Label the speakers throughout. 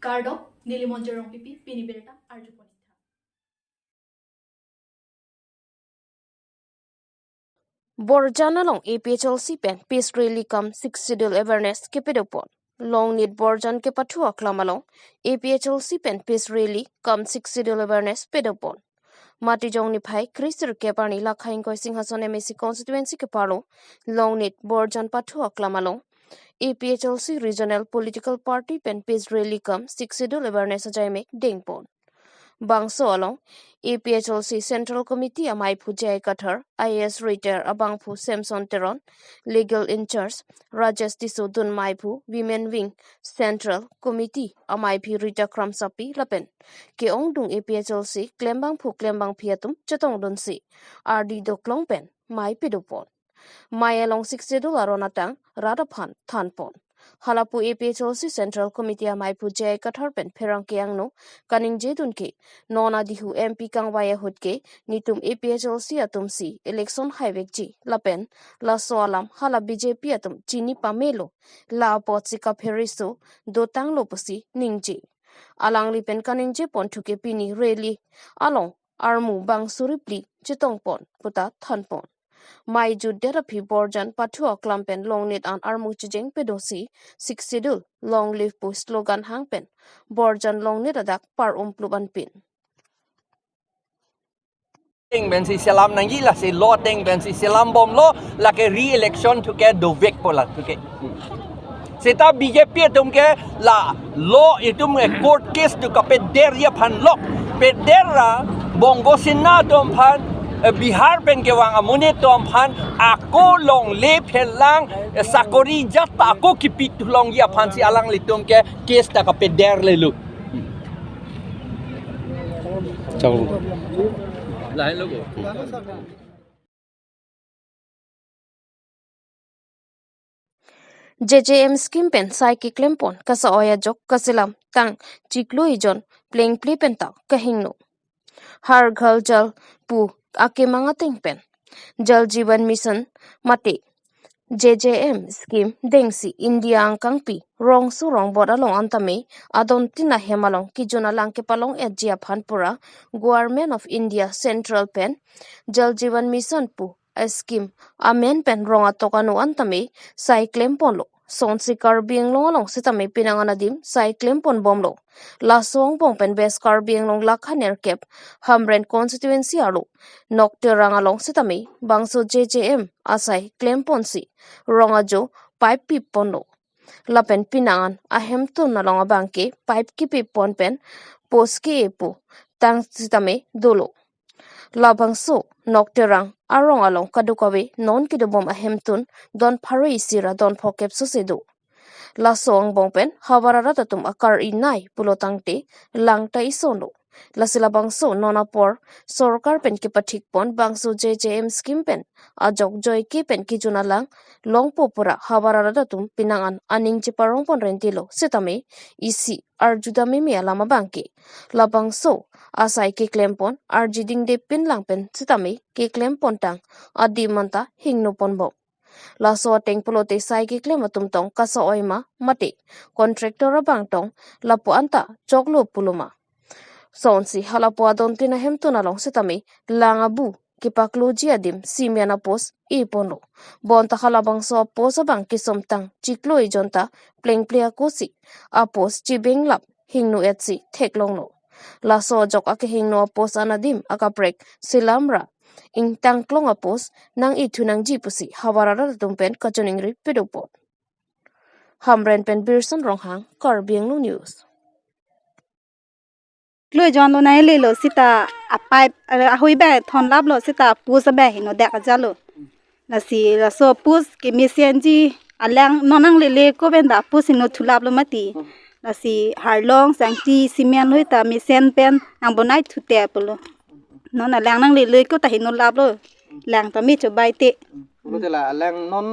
Speaker 1: Kardo Nilimonjerong Pipi Piniberta Arjuponita.
Speaker 2: Borjana long APHLC pen peace rally come 6 schedule awareness kepedopon. Long need Borjan ke patua klamalong APHLC pen peace rally come 6 schedule awareness pedopon. Mati jong ni phai Kristur ke parni lakhain koi singhason MSC constituency ke palo long need Borjan patua klamalong APHLC regional political party pen peace rally come 6 schedule awareness ajaimek dengpon. Bangso along APHLC Central Committee amai Pujai Kathar, IAS Retire Abangpu Samson Teron, Legal in Charge, Rajesh Tiso Dun Maipu, Women Wing, Central Committee amai Pi Rita Kramsapi Lapen, Ke Ong Dung APHLC, Klembang Pu Klembang Piatum, Chatong Dun Si, RD Doklong Pen, Mai Pidupon. Mai along 60 Aronatang, Radaphan, Thanpon. Halapu APHLC Central Committee amai Pujai Kathar Pen, Perang Kiangno, Kaning Jedun Ke, Nona dihu MP kang waya hutke nitum APHLC atum si election highway ji lapen la soalam hala BJP atum chini pamelo la pot si kaperiso dotang loposi ningji alang lipen kaningje pontuke pini rally along armu bang suripli chitong pon puta thanpon mai judera phi borjan pathua klampen longnit an armu chijeng pedosi 6 schedule long live pu slogan hangpen borjan longnit adak par umpluban pin
Speaker 3: Ben si salam nangi la si lo teng ben si salam bom lo la ke re-election to ke do vek pola to ke seta BJP tum ke la lo itum court case to ka peder ya phan lo pedera bongo sinna tum phan Bihar pen ke wang amune tum phan ako long le phelang sakori jat ako kipit long ya phan si alang litum ke case ta ka peder le lu lain logo
Speaker 2: JJM scheme pen psychic lempon kasa oya jok kasilam tang chiklo ijon playing play pen ta kahingno har ghal jal pu ake mangateng pen jal jivan mission mate JJM scheme dengsi India angkang pi rong su rong boda long antame adon tina hemalong kijuna lang ke palong etjia phanpura government of India central pen jal jivan mission pu a scheme amen pen rong atokanu antame sai claim ponlo sonsi Karbi Anglong along sitame pinanganadim sai claim pon bomlo la song pong pen best Karbi Anglong lakhaner kep hamren constituency alo nokte rang along sitame bangso JJM asai claim ponsi rongajo pipe pip ponlo lapen pinangan ahem tun along abangke pipe ki pip pon pen poski epo tang sitame dolo labangso nokterang arong along kadukawe non kidobom ahemtun don phari sira don phokep susedo la song bongpen habarara tatum akar inai pulotangte langta isono la silabangso nonapor sorkar pen ki pathik pon bangso JJM scheme pen ajok joy ki pen ki junalang longpo pura habarara tatum pinangan aning chiparong pon rentilo sitame isi arjudame mi alama bangke labangso asai ke klempon arjiding de pin langpen sitame ke klempon tang adi manta hingno ponbo la so teng pulote sai ke klem atum tong kasa oima mate contractor abang tong lapo anta choklo puluma sonsi halapo adon tina hemtuna long sitame langabu ke pakloji adim simiana pos e ponlo bonta halabang so pos abang kisom tang chiklo e jonta pleng plea kosi apos chibeng lap hingno etsi theklongno la so jok ake hingno apos anadim akaprek silamra ing tangklong apos nang itunang jipusi hawarara tumpen kachuning ri pedopot hamren pen birson ronghang Karbi Anglong news
Speaker 4: Lui John lo nai le lo sita a pipe a hui ba thon lab lo sita pu sa ba hino da ka lo la si la so pus ke mission ji alang nonang le ko ben da pu sino thulab lo mati la si harlong sangti simen hui ta mission pen ang bonai thu te polo non na lang nang le ko ta hino lab lo lang ta mi cho bai te
Speaker 5: lo te la lang non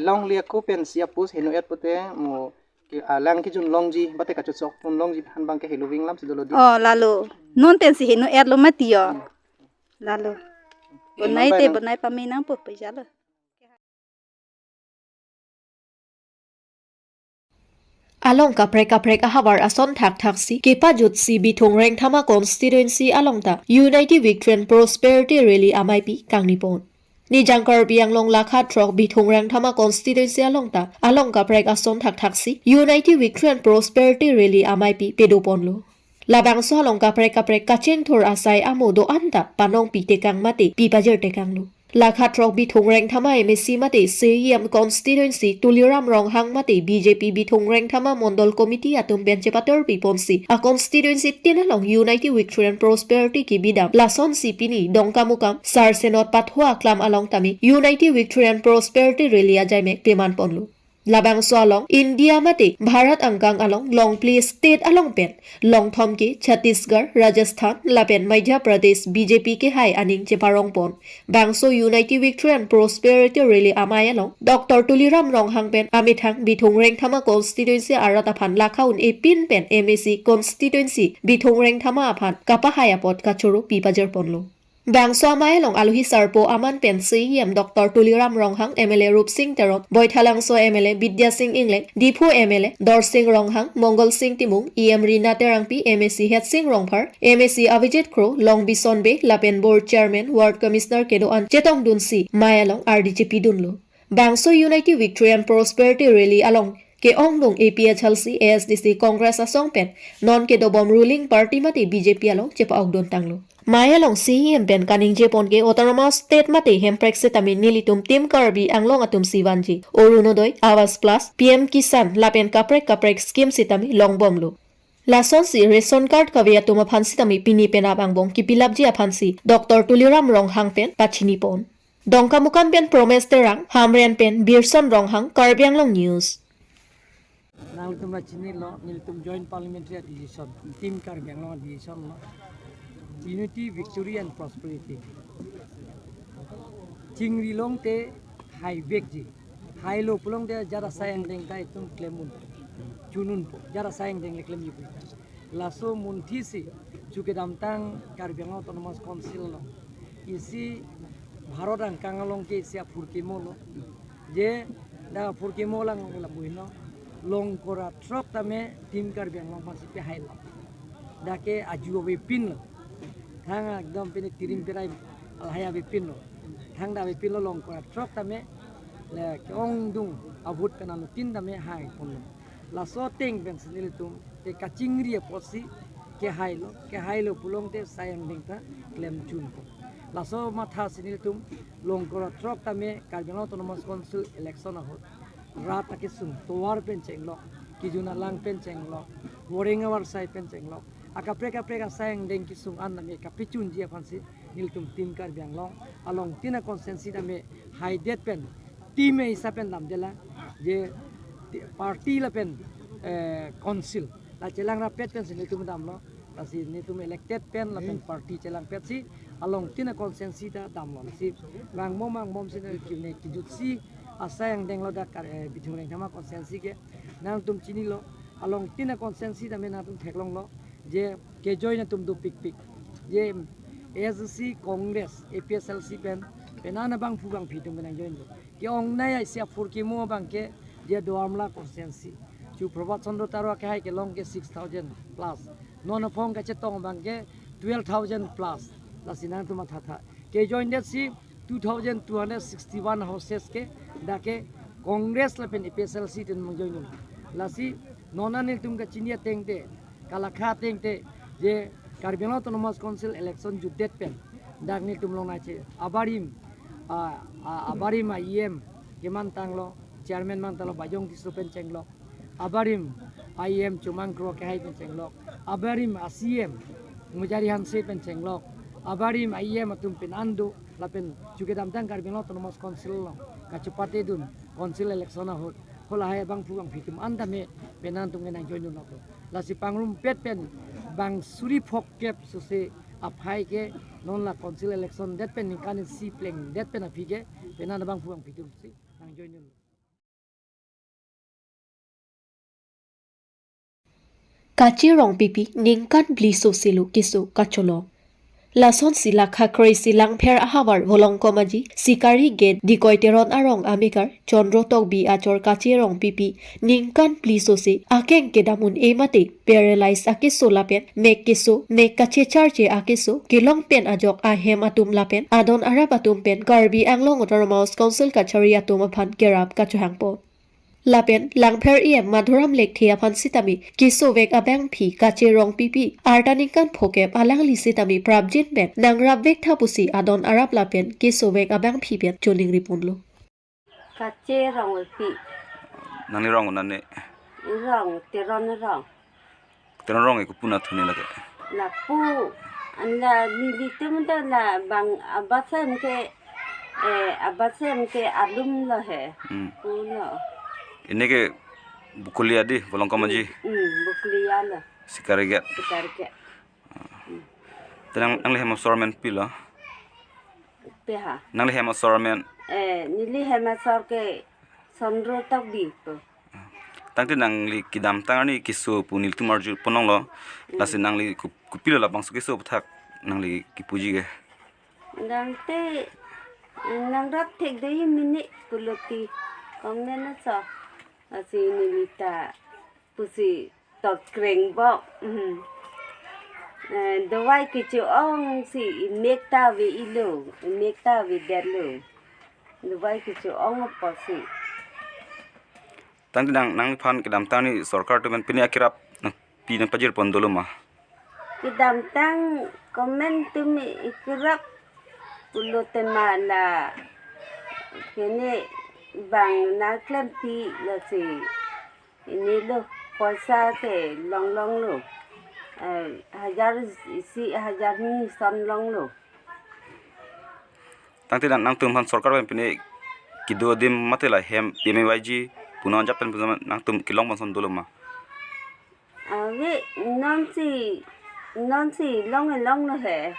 Speaker 5: long lia ko pen sia pus hino et pote mo ke alang ki jun long ji bate ka chok pun long ji han bang ke helo wing lam sidolo di
Speaker 4: oh lalo non ten si hino et lo mati yo lalo bonai pa mi nang po pa jalo
Speaker 6: along kaprek ahawar ason thak si kepa jut si bithong reng thama constituency along ta United Victory and Prosperity Rally amaipi kangnipon ni jangkar bianglong lakha trok bithong reng thama constituency along ta along kaprek ason thak si United Victory and Prosperity Rally amaipi pedoponlo labang so along kaprek kacheng thor asai amodo anta panong pi tekang mate pi pajer tekanglo lakha trok bithong reng thama MSC mate CEM constituency tuliram rong hang mate BJP bithong reng thama mondol committee atum benche pator piponsi a constituency tinalong United Victory and Prosperity ki bidam lason sipini dongkamukam sarsenot pathwa klam along tami United Victory and Prosperity Rally ajaime peman ponlu labang so along India mate Bharat angkang along long play state along pen long thom ke Chhattisgarh Rajasthan lapen Madhya Pradesh BJP ke hai aning cheparong pon bangso United Victory and Prosperity Rally amai along Dr. Tuliram rong hang pen amithang bithong reng thama constituency arata phan lakhaun e pin pen MSC constituency bithong reng thama aphan kapahaya pot kachuru pipajer ponlo bangso amai long aluhi sarpo aman pen CEM Dr. Tuliram Ronghang MLA Rup Singh Terot Boithalangso MLA Vidya Singh England Dipu MLA Dor Singh Ronghang Mongol Singh Timung EM Rina Terangpi MSC Het Singh Rongphar MSC Avijit Crow Long Bison Bay Lapen Board Chairman Ward Commissioner Kedo An Chetong Dunsi Mayalong RDGP Dunlo bangso United Victory and Prosperity Rally along ke ongdong APHLC ASDC Congress asong pen non ke dobom ruling party mate BJP along chepa ogdon tanglo Mayalong CEM pen kaning jepon ke autonomous state mate hemprek se tamin nilitum tim Karbi Anglong atum siwanji orunodoi Awas Plus PM Kisan lapen kaprek scheme sitami longbomlo Lason si ration card kavia tuma phansi tami pini penap angbong kipilapji aphansi Dr. Tuliram Ronghang pen pachini pon Dongkamukan pen promise terang hamrian pen Birson Ronghang Karbi Anglong News
Speaker 7: Nang tum na chini lo niltum joint parliamentary division team Karbi Anglong division lo Unity Victory and Prosperity Chingri long te high vegji high lo pulong te jara sayang deng tai tum klemun chunun po jara sayang deng leklem yipu laso munthi si chuke damtang Karbi Anglong Autonomous Council lo isi Bharat angkang along ke sia furkimo lo je da furkimo lang la buino long kora trop tame team Karbi Anglong masih pe high lo dake aju be pin lo thang ekdom pini tirim pirai alhaya be pin lo thang da be pin lo long kora trop tame le ong dung abut kana no tin tame high pon la so teng ben sinil tum te kachingri posi ke high lo pulong te sayang ding ta klem chun ko la so matha sinil tum long kora trop tame Karbi Anglong Autonomous Council election ahot rat ke sum towar pen cheng lo kijuna lang pen cheng lo woringawar sai pen cheng lo akapreka sayang deng kisung an name kapichun dia fansi niltum tim Karbi Anglong along tina consensi name high dead pen team e isapen dam dela je party la pen council la chelang ra pet pen niltum dam lo asi nitum elected pen la pen party chelang pet si along tina consensi da dam lo si mang mom sin kine kijut si asayang deng lo da bithung reng thama consensi ke nang tum chini lo along tina consensi da me na tum theklong lo je ke join tum du pik je ASC Congress APSLC pen penana bang fu bang phitum benang join ke ong nai sia fur ki mo bang ke je doamla consensi chu Prabhat Chandra Taro ke hai ke long ke 6000 plus non phong ka chetong bang ke 12000 plus la sinang tu ma tha ke join that si 2261 houses ke da ke Congress la pen APSLC ten mo join la si nona nil tum ka chinia tengte kalakha tengte je Karbi Anglong Autonomous Council election ju date pen dak ni tum long na che abarim IEM keman tanglo chairman man talo bajong tiso pen chenglo abarim IEM chumang kro ke hai pen chenglo abarim ACM mujari hanse pen chenglo abarim IEM atum pen andu lapen juge damtang Karbi Anglong Autonomous Council lo kachupate dun council election hot hola hai bang fuang fitum andame penan tung nang join no la si pangrum pet pen bang suri phok kep su se aphai ke non la council election that pen kan si pleng that pen afige penan bang fuang fitum si nang join no
Speaker 6: Kachi rong pipi ningkan bli so silu kisu kacholo lason silakha crazy langpher ahawar volong komaji sikari gate dikoiteron arong amikar chondro tok bi achor kachirong pipi ningkan plisose akeng kedamun emate paralyze akiso lapen mekiso mekache charche akiso kilong pen ajok ahem atum lapen adon arab atum pen Karbi Anglong Autonomous Council kachari atum aphan kerap kachuhangpo lapen langpher madhuram lekthia phan sitami kisovek abeng phi kachirong pipi artanikan phokep alang lisitami prabjit ben nangrab vek thapusi adon arab lapen kisovek abeng phi pen choling ripunlo
Speaker 8: kachirong pi
Speaker 9: nani rong nani
Speaker 8: rong
Speaker 9: rong ko puna thuni lage
Speaker 8: la pu anda nilitum da la bang abasem ke alum la he pu no
Speaker 9: ineke bukulia di volong komaji
Speaker 8: bukliya la
Speaker 9: sikariget tenang nang lehem sormen pila
Speaker 8: peha
Speaker 9: nang lehem sormen
Speaker 8: nili hema sor ke sondro tak di po
Speaker 9: tangti nang li kidam tangani kisu punil tumarju ponong lo lasin nang li kupila la bangsu kisu thak nang li kipuji ge
Speaker 8: dante nang rat thek de mini puloti komena sa asi nilita pusi tot kreng bo dawai kichu ong si mekta vi ilo mekta vi derlo dawai kichu ong posi
Speaker 9: tangti nang phan kidam tangani sarkar tu men pini akirap pina pajir pondolo ma
Speaker 8: kidam tang komen tumi ikrap pulote mala kene bang na klempi la si ini lo poisa ke long lo hajar ni son long lo
Speaker 9: tangti nang tum phan sarkar men pini kido dim matela hem pmyg punon japan nang tum kilong mon son dolo ma
Speaker 8: ave non si long lo he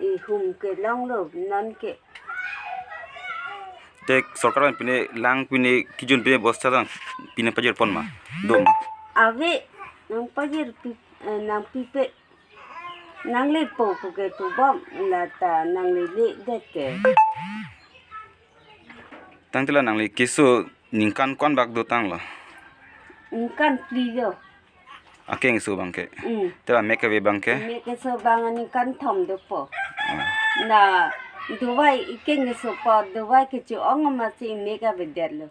Speaker 8: I hum ke long lo non ke
Speaker 9: tek sarkar men pini lang pini kijun pini bosta dang pini pajir pon ma do ma
Speaker 8: ave nang pajir nang pipe nang le po ke tu bom la ta nang le de ke
Speaker 9: tangtila nang li kisu ningkan kwan bak do tang la
Speaker 8: kan pli lo
Speaker 9: akeng su bangke tela meke we bangke
Speaker 8: me ke so bang ni kan thom do po na duwai ikeng so po duwai ke chu ong ma si me ka bedel lo